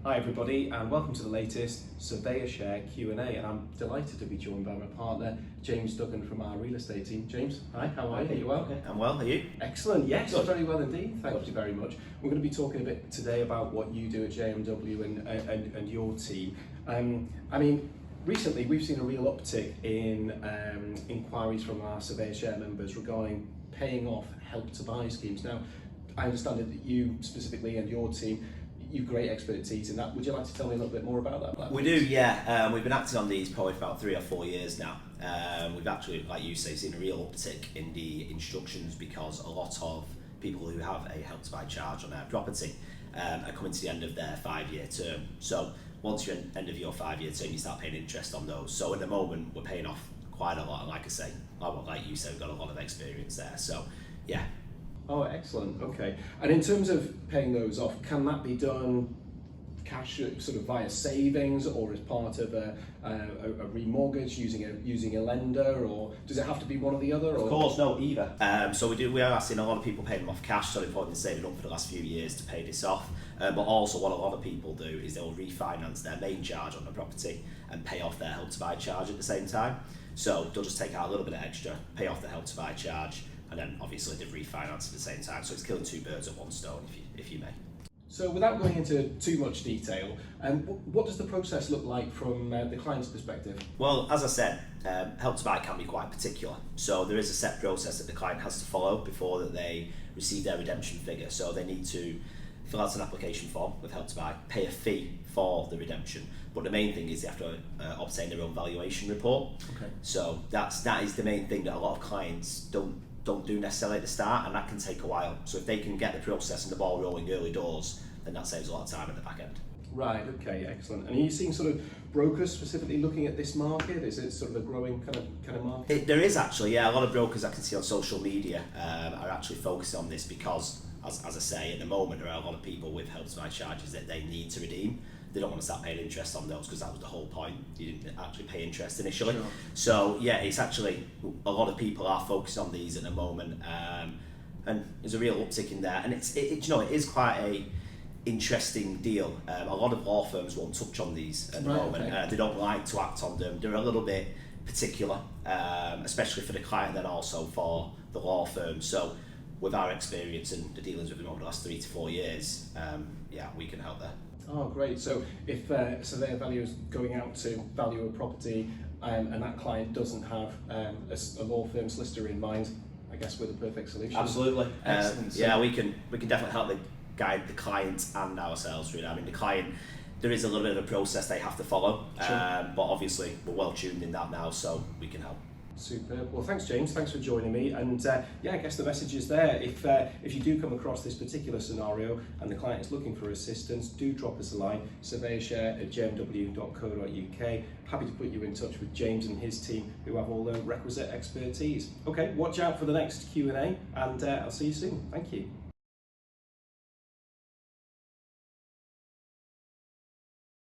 Hi everybody and welcome to the latest Surveyorshare Q&A, and I'm delighted to be joined by my partner James Duggan from our real estate team. James, hi, how are you? Are you well? Okay. I'm well, are you? Excellent, yes, Good. very well indeed, thank you very much. We're going to be talking a bit today about what you do at JMW and your team. Recently we've seen a real uptick in inquiries from our Surveyorshare members regarding paying off Help to Buy schemes. Now, I understand that you specifically and your team, you've great expertise in that. Would you like to tell me a little bit more about that? We do, yeah. We've been acting on these probably for about 3 or 4 years now. We've actually, like you say, seen a real uptick in the instructions because a lot of people who have a Help to Buy charge on their property are coming to the end of their 5-year term. So once you're at the end of your 5-year term, you start paying interest on those. So at the moment, we're paying off quite a lot. And like I say, like you said, we've got a lot of experience there. So yeah. Oh, excellent. Okay. And in terms of paying those off, can that be done cash, sort of via savings, or as part of a remortgage using a lender, or does it have to be one or the other? Of course, no, either. So we are seeing a lot of people paying them off cash, so they've probably been saving up for the last few years to pay this off. But also what a lot of people do is they'll refinance their main charge on the property and pay off their Help to Buy charge at the same time. So they'll just take out a little bit of extra, pay off the Help to Buy charge, and then obviously they've refinanced at the same time. So it's killing 2 birds at 1 stone, if you may. So without going into too much detail, what does the process look like from the client's perspective? Well, as I said, Help to Buy can be quite particular. So there is a set process that the client has to follow before that they receive their redemption figure. So they need to fill out an application form with Help to Buy, pay a fee for the redemption. But the main thing is they have to obtain their own valuation report. Okay. So that is the main thing that a lot of clients don't do necessarily at the start, and that can take a while. So if they can get the process and the ball rolling early doors, then that saves a lot of time at the back end. Right, okay, excellent. And are you seeing sort of brokers specifically looking at this market? Is it sort of a growing kind of market? There is actually, yeah. A lot of brokers I can see on social media are actually focusing on this because, as I say, at the moment there are a lot of people with Help to Buy charges that they need to redeem. They don't want to start paying interest on those because that was the whole point. You didn't actually pay interest initially. Sure. So yeah, it's actually, a lot of people are focused on these at the moment, and there's a real uptick in there. And it is quite a interesting deal. A lot of law firms won't touch on these at the moment. Okay. They don't like to act on them. They're a little bit particular, especially for the client and then also for the law firm. So with our experience and the dealings with them over the last 3 to 4 years, yeah, we can help there. Oh, great. So if a surveyor value is going out to value a property and that client doesn't have a law firm solicitor in mind, I guess we're the perfect solution. Absolutely. Excellent. Yeah, we can definitely help guide the client and ourselves really. I mean, the client, there is a little bit of a process they have to follow, Sure. but obviously we're well tuned in that now, so we can help. Superb. Well, thanks, James. Thanks for joining me. And yeah, I guess the message is there. If you do come across this particular scenario and the client is looking for assistance, do drop us a line, surveyorshare@jmw.co.uk. Happy to put you in touch with James and his team who have all the requisite expertise. Okay, watch out for the next Q&A and I'll see you soon. Thank you.